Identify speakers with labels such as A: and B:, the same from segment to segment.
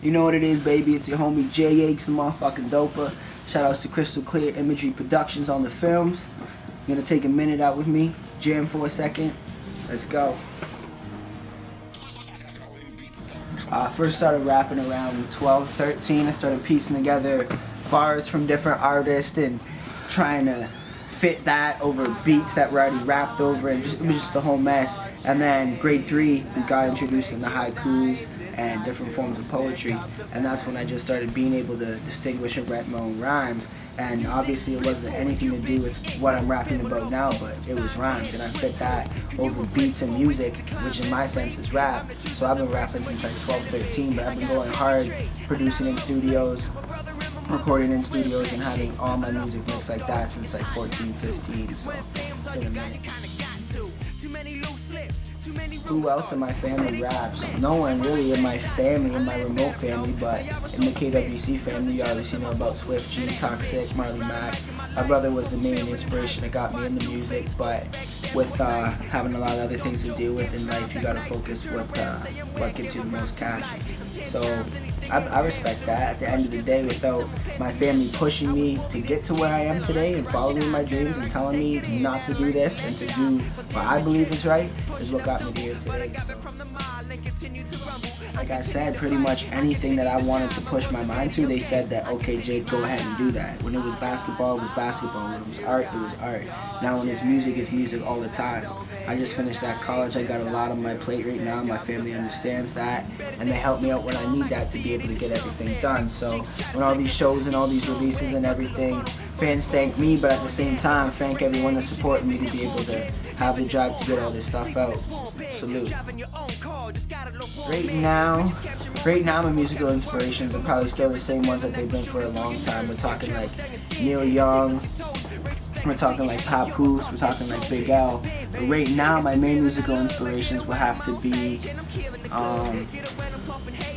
A: You know what it is, baby. It's your homie J Yakes, the motherfucking doper. Shout outs to Crystal Clear Imagery Productions on the films. You're gonna take a minute out with me, jam for a second. Let's go. I first started rapping around 12, 13. I started piecing together bars from different artists and trying to fit that over beats that were already rapped over, and it was just a whole mess. And then grade 3, we got introduced into haikus and different forms of poetry, and that's when I just started being able to distinguish and write my own rhymes. And obviously it wasn't anything to do with what I'm rapping about now, but it was rhymes, and I fit that over beats and music, which in my sense is rap. So I've been rapping since like 12, 13, but I've been going hard, producing in studios, recording in studios, and having all my music mixed like that since like 14, 15, so it's been a minute. Who else in my family raps? No one really in my family, in my remote family, but in the KWC family, you obviously know about Swift G, Toxic, Marley Mack. My brother was the main inspiration that got me into music, but with having a lot of other things to deal with in life, you gotta focus with what gets you the most cash. So I respect that. At the end of the day, without my family pushing me to get to where I am today and following my dreams and telling me not to do this and to do what I believe is right, is what got me here today. So, like I said, pretty much anything that I wanted to push my mind to, they said that, okay, Jake, go ahead and do that. When it was basketball, it was basketball. When it was art, it was art. Now when it's music all the time. I just finished that college. I got a lot on my plate right now. My family understands that, and they help me out when I need that to be able to get everything done. So when all these shows and all these releases and everything, fans thank me, but at the same time, thank everyone that's supporting me to be able to have the drive to get all this stuff out. Salute. Right now, my musical inspirations are probably still the same ones that they've been for a long time. We're talking like Neil Young, we're talking like Papoose, we're talking like Big L. But right now, my main musical inspirations will have to be,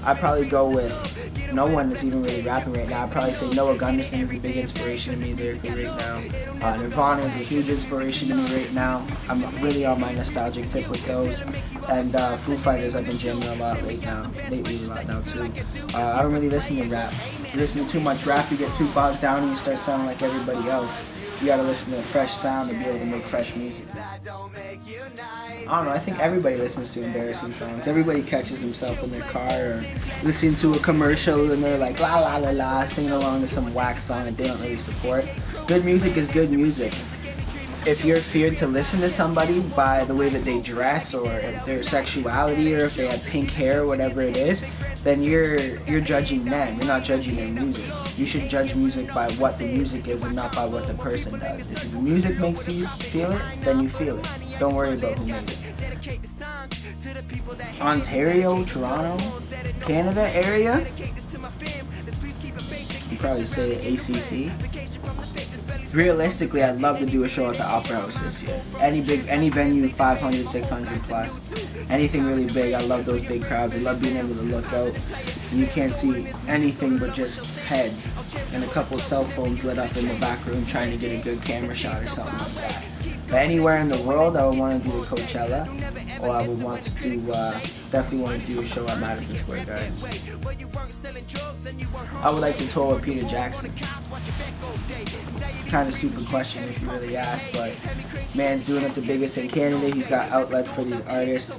A: I'd probably go with no one that's even really rapping right now. I'd probably say Noah Gunderson is a big inspiration to me lyrically right now. Nirvana is a huge inspiration to me right now. I'm really on my nostalgic tip with those. And Foo Fighters, I've been jamming a lot lately a lot now too. I don't really listen to rap. You listen to too much rap, you get too bogged down and you start sounding like everybody else. You gotta listen to a fresh sound to be able to make fresh music. I don't know, I think everybody listens to embarrassing songs. Everybody catches himself in their car or listening to a commercial and they're like la la la la, singing along to some whack song that they don't really support. Good music is good music. If you're feared to listen to somebody by the way that they dress or if their sexuality or if they have pink hair or whatever it is, then you're judging them. You're not judging their music. You should judge music by what the music is and not by what the person does. If the music makes you feel it, then you feel it. Don't worry about who made it. Ontario, Toronto, Canada area? You probably say ACC. Realistically, I'd love to do a show at the Opera House this year. Any venue, 500, 600 plus. Anything really big. I love those big crowds. I love being able to look out. And you can't see anything but just heads and a couple of cell phones lit up in the back room trying to get a good camera shot or something like that. But anywhere in the world, I would want to do a Coachella, or I would want to do, definitely want to do a show at Madison Square Garden. I would like to tour with Peter Jackson. Kind of stupid question if you really ask, but man's doing it the biggest in Canada. He's got outlets for these artists,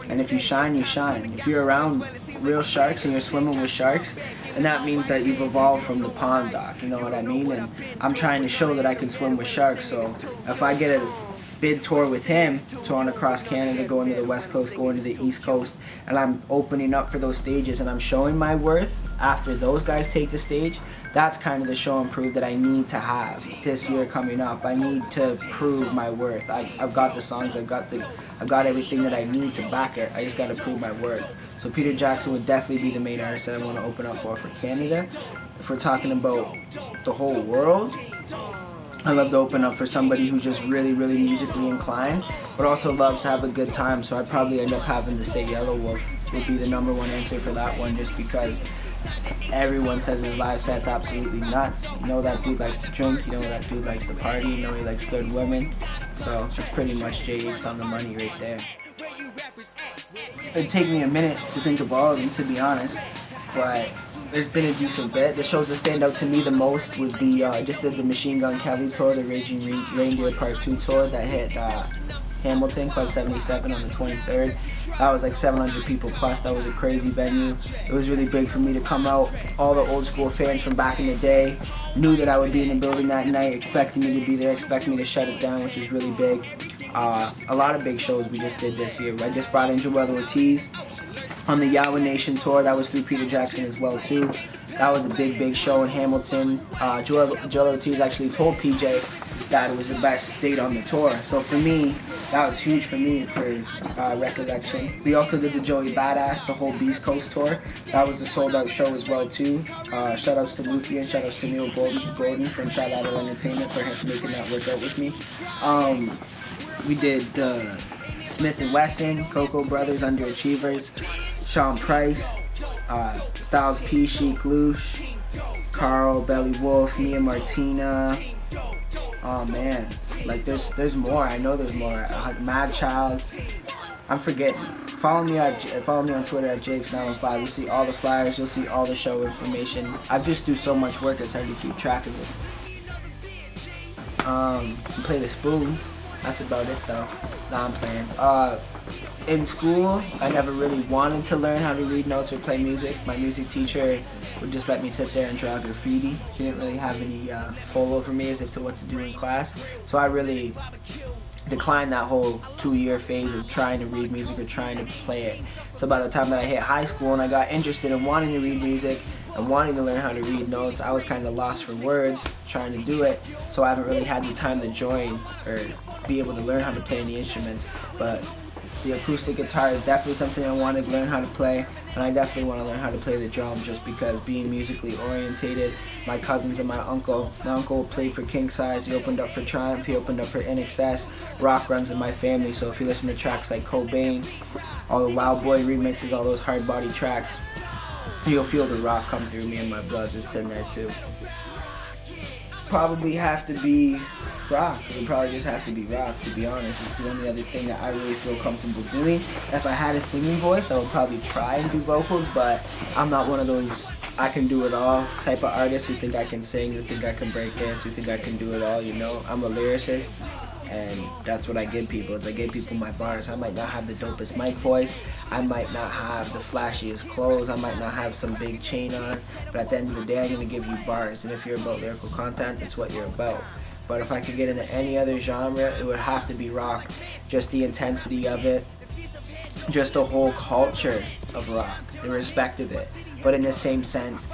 A: and if you shine, you shine. If you're around real sharks and you're swimming with sharks, and that means that you've evolved from the pond doc, you know what I mean? And I'm trying to show that I can swim with sharks, so if I get a big tour with him, touring across Canada, going to the West Coast, going to the East Coast, and I'm opening up for those stages and I'm showing my worth after those guys take the stage, that's kind of the show and prove that I need to have this year coming up. I need to prove my worth. I've got the songs, I've got everything that I need to back it. I just got to prove my worth. So Peter Jackson would definitely be the main artist that I want to open up for Canada. If we're talking about the whole world, I love to open up for somebody who's just really, really musically inclined, but also loves to have a good time. So I'd probably end up having to say Yellow Wolf would be the number one answer for that one, just because everyone says his live set's absolutely nuts. You know that dude likes to drink, you know that dude likes to party, you know he likes good women. So it's pretty much J Yakes on the money right there. It'd take me a minute to think of all of them, to be honest. but there's been a decent bit. The shows that stand out to me the most would be I just did the Machine Gun Kelly tour, the Raging Reindeer Part 2 tour that hit Hamilton, Club 77 on the 23rd. That was like 700 people plus. That was a crazy venue. It was really big for me to come out. All the old school fans from back in the day knew that I would be in the building that night, expecting me to be there, expecting me to shut it down, which was really big. A lot of big shows we just did this year. I just brought in Joell Ortiz on the Yahweh Nation tour. That was through Peter Jackson as well too. That was a big show in Hamilton. Joell Ortiz actually told PJ that it was the best date on the tour. So for me, that was huge for me for recollection. We also did the Joey Badass, the whole Beast Coast tour. That was a sold out show as well too. Shout outs to Luki and shout outs to Neil Golden from Trilateral Entertainment for him making that work out with me. We did Smith & Wesson, Cocoa Brothers, Underachievers, Sean Price, Styles P, Chic Loosh, Carl, Belly Wolf, Mia Martina. Oh man, like there's more. I know there's more. Mad Child. I'm forgetting. Follow me on Twitter at Jakes915. You'll see all the flyers. You'll see all the show information. I just do so much work. It's hard to keep track of it. Play the spoons. That's about it though. Nah, I'm playing. In school, I never really wanted to learn how to read notes or play music. My music teacher would just let me sit there and draw graffiti. He didn't really have any pull over me as to what to do in class. So I really declined that whole 2-year phase of trying to read music or trying to play it. So by the time that I hit high school and I got interested in wanting to read music and wanting to learn how to read notes, I was kind of lost for words trying to do it. So I haven't really had the time to join or be able to learn how to play any instruments. But the acoustic guitar is definitely something I want to learn how to play, and I definitely want to learn how to play the drum just because being musically orientated, my cousins and my uncle played for King Size, he opened up for Triumph, he opened up for INXS, rock runs in my family, so if you listen to tracks like Cobain, all the Wild Boy remixes, all those hard body tracks, you'll feel the rock come through me and my blood, it's in there too. Probably have to be rock. It would probably just have to be rock, to be honest. It's the only other thing that I really feel comfortable doing. If I had a singing voice, I would probably try and do vocals, but I'm not one of those I can do it all type of artists who think I can sing, who think I can break dance, who think I can do it all, you know? I'm a lyricist, and that's what I give people. Is I give people my bars. I might not have the dopest mic voice, I might not have the flashiest clothes, I might not have some big chain on, but at the end of the day, I'm gonna give you bars, and if you're about lyrical content, that's what you're about. But if I could get into any other genre, it would have to be rock. Just the intensity of it, just the whole culture of rock, the respect of it. But in the same sense,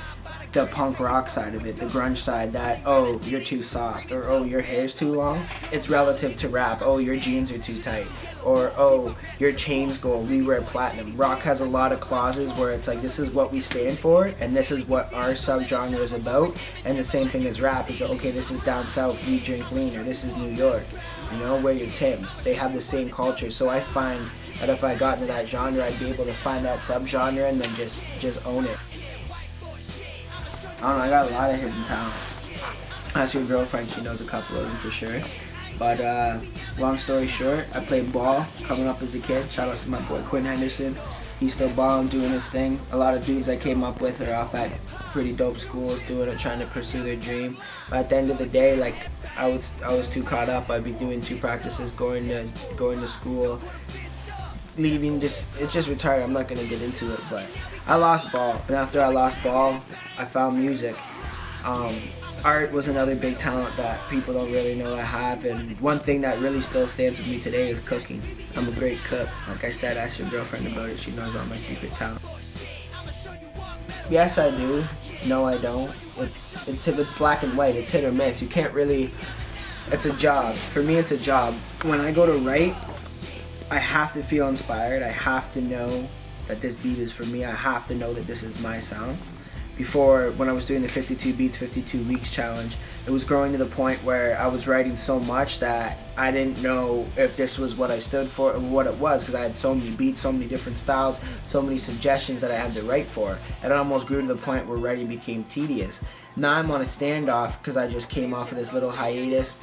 A: the punk rock side of it, the grunge side, that, oh, you're too soft, or oh, your hair's too long. It's relative to rap. Oh, your jeans are too tight, or oh, your chain's gold, we wear platinum. Rock has a lot of clauses where it's like, this is what we stand for, and this is what our subgenre is about. And the same thing as rap is, okay, this is down south, we drink lean, or this is New York, you know, wear your Timbs. They have the same culture, so I find that if I got into that genre, I'd be able to find that subgenre and then just own it. I don't know, I got a lot of hidden talents. Ask your girlfriend, she knows a couple of them for sure. But long story short, I played ball coming up as a kid. Shout out to my boy Quinn Henderson. He's still balling, doing his thing. A lot of dudes I came up with are off at pretty dope schools, doing it, trying to pursue their dream. But at the end of the day, like I was too caught up. I'd be doing 2 practices, going to school, leaving. It's just retired. I'm not gonna get into it, but I lost ball, and after I lost ball, I found music. Art was another big talent that people don't really know I have, and one thing that really still stands with me today is cooking. I'm a great cook. Like I said, ask your girlfriend about it. She knows all my secret talent. Yes, I do. No, I don't. It's black and white. It's hit or miss. You can't really. It's a job. For me, it's a job. When I go to write, I have to feel inspired. I have to know that this beat is for me. I have to know that this is my sound. Before, when I was doing the 52 Beats, 52 Weeks challenge, it was growing to the point where I was writing so much that I didn't know if this was what I stood for or what it was, because I had so many beats, so many different styles, so many suggestions that I had to write for. And it almost grew to the point where writing became tedious. Now I'm on a standoff because I just came off of this little hiatus.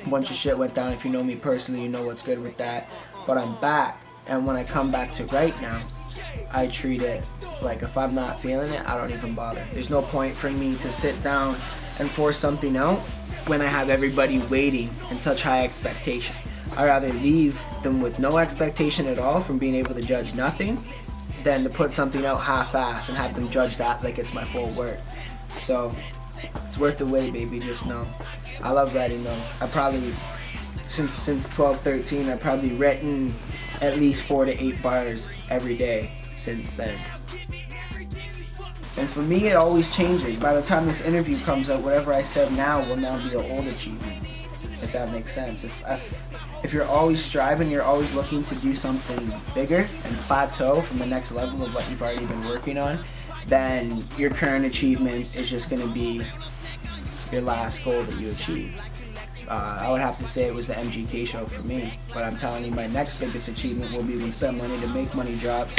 A: A bunch of shit went down. If you know me personally, you know what's good with that. But I'm back, and when I come back to write now, I treat it like if I'm not feeling it, I don't even bother. There's no point for me to sit down and force something out when I have everybody waiting in such high expectation. I'd rather leave them with no expectation at all from being able to judge nothing than to put something out half-assed and have them judge that like it's my full work. So it's worth the wait, baby, just know. I love writing though. I probably, since 12, 13, I've probably written at least 4 to 8 bars every day since then. And for me, it always changes. By the time this interview comes out, whatever I said now will now be an old achievement, if that makes sense. If you're always striving, you're always looking to do something bigger and plateau from the next level of what you've already been working on, then your current achievement is just going to be your last goal that you achieve. I would have to say it was the MGK show for me, but I'm telling you my next biggest achievement will be when Spend Money to Make Money drops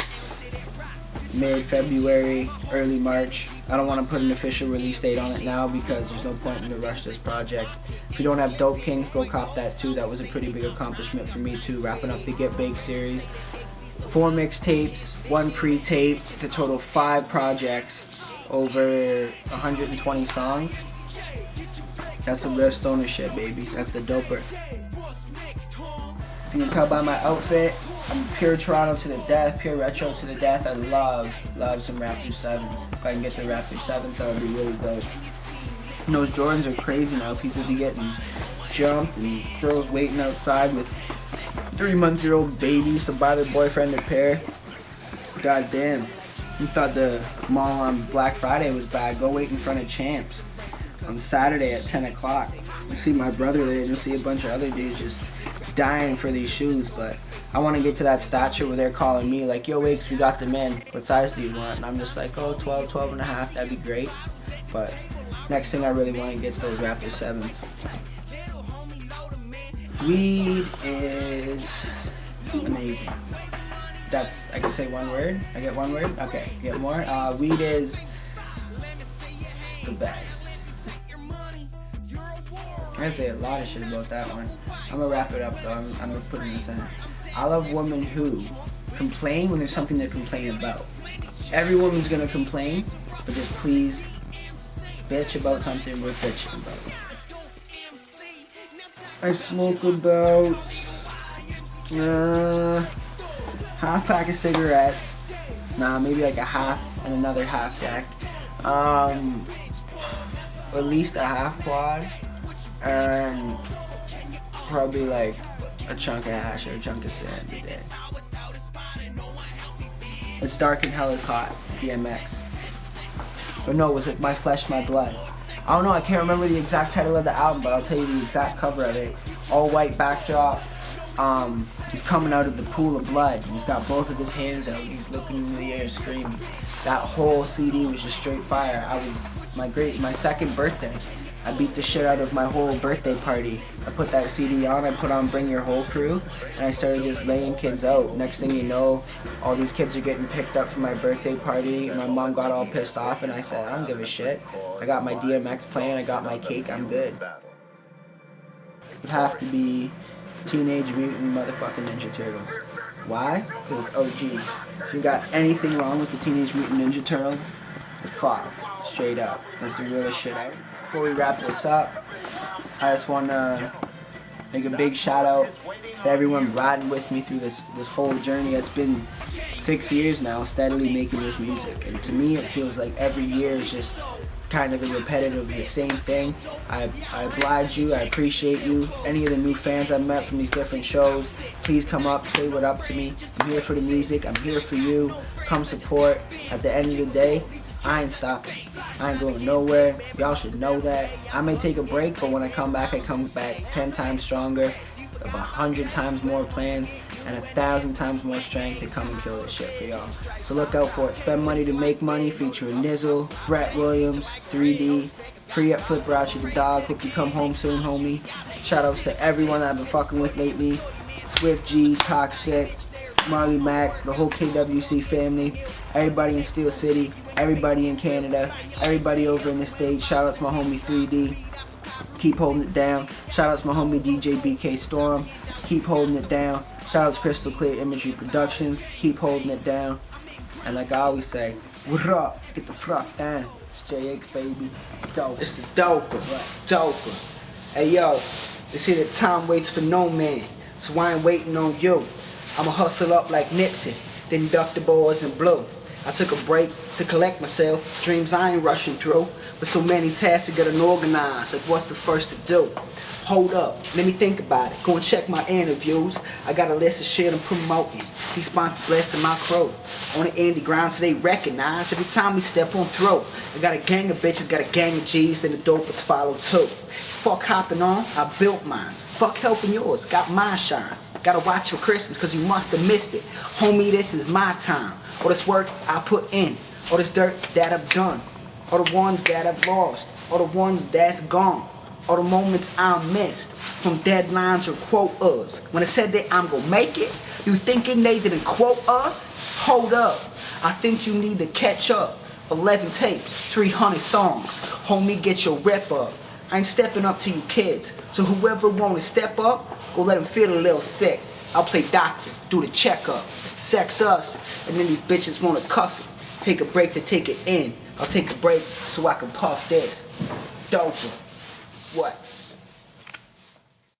A: mid-February, early March. I don't want to put an official release date on it now because there's no point in to rush this project. If you don't have Dope King, go cop that too. That was a pretty big accomplishment for me too, wrapping up the Get Big series. 4 mixtapes, 1 pre-tape, to total 5 projects, over 120 songs. That's the real stoner shit, baby. That's the doper. If you can tell by my outfit, I'm pure Toronto to the death, pure retro to the death. I love some Raptor 7s. If I can get the Raptor 7s, that would be really dope. And those Jordans are crazy now. People be getting jumped and girls waiting outside with 3-month-old babies to buy their boyfriend a pair. God damn. You thought the mall on Black Friday was bad. Go wait in front of Champs on Saturday at 10 o'clock. You see my brother there, and you'll see a bunch of other dudes just dying for these shoes, but I want to get to that stature where they're calling me like, yo, Wakes, we got them in. What size do you want? And I'm just like, oh, 12, 12 and a half, that'd be great. But next thing I really want to get is those Raptor 7s. Weed is amazing. That's, I can say one word? I get one word? Okay, get more? Weed is the best. I'm gonna say a lot of shit about that one. I'm gonna wrap it up though. I'm gonna put it in this end. I love women who complain when there's something to complain about. Every woman's gonna complain, but just please bitch about something we're bitching about. I smoke about half pack of cigarettes. Nah, maybe like a half and another half jack. At least a half quad. And probably like a chunk of hash or a chunk of sand a day. It's dark and hell is hot, DMX. But no, it was like My Flesh, My Blood. I don't know, I can't remember the exact title of the album, but I'll tell you the exact cover of it. All white backdrop. He's coming out of the pool of blood. He's got both of his hands out. He's looking into the air screaming. That whole CD was just straight fire. I was my second birthday. I beat the shit out of my whole birthday party. I put that CD on, I put on Bring Your Whole Crew, and I started just laying kids out. Next thing you know, all these kids are getting picked up for my birthday party, and my mom got all pissed off, and I said, I don't give a shit. I got my DMX playing, I got my cake, I'm good. It would have to be Teenage Mutant motherfucking Ninja Turtles. Why? Because it's OG. If you got anything wrong with the Teenage Mutant Ninja Turtles, you're fucked. Straight up. That's the realest shit out. Before we wrap this up, I just want to make a big shout out to everyone riding with me through this whole journey. It's been 6 years now steadily making this music, and to me it feels like every year is just kind of the repetitive of the same thing. I oblige you, I appreciate you. Any of the new fans I've met from these different shows, please come up, say what up to me. I'm here for the music, I'm here for you. Come support. At the end of the day, I ain't stopping. I ain't going nowhere. Y'all should know that. I may take a break, but when I come back 10 times stronger, of 100 times more plans, and 1,000 times more strength to come and kill this shit for y'all. So look out for it. Spend Money to Make Money featuring Nizzle, Brett Williams, 3D, Free Up Flip Rouchie the Dog. Hope you come home soon, homie. Shoutouts to everyone that I've been fucking with lately. Swift G, Toxic, Marley Mac, the whole KWC family, everybody in Steel City, everybody in Canada, everybody over in the States. Shoutouts to my homie 3D. Keep holding it down. Shoutouts to my homie DJ BK Storm. Keep holding it down. Shoutouts Crystal Clear Imagery Productions. Keep holding it down. And like I always say, what up? Get the fuck down. It's JX, baby. Dope.
B: It's the doper, doper. Hey yo, they say that time waits for no man, so I ain't waiting on you. I'ma hustle up like Nipsey, then duck the boys and blow. I took a break to collect myself, dreams I ain't rushing through, but so many tasks to get unorganized, like what's the first to do? Hold up, let me think about it. Go and check my interviews. I got a list of shit I'm promoting. These sponsors blessing my crew. On the indie ground so they recognize every time we step on through. I got a gang of bitches, got a gang of G's, then the dopers follow too. Fuck hopping on, I built mine. Fuck helping yours, got my shine. Gotta watch for Christmas cause you must have missed it. Homie, this is my time. All this work I put in, all this dirt that I've done, all the ones that I've lost, all the ones that's gone. All the moments I missed from deadlines or quote us. When I said that I'm gonna make it, you thinking they didn't quote us? Hold up, I think you need to catch up. 11 tapes, 300 songs. Homie, get your rep up. I ain't stepping up to you kids, so whoever wanna step up, go let them feel a little sick. I'll play doctor, do the checkup, sex us, and then these bitches wanna cuff it. Take a break to take it in. I'll take a break so I can puff this. Doper. What?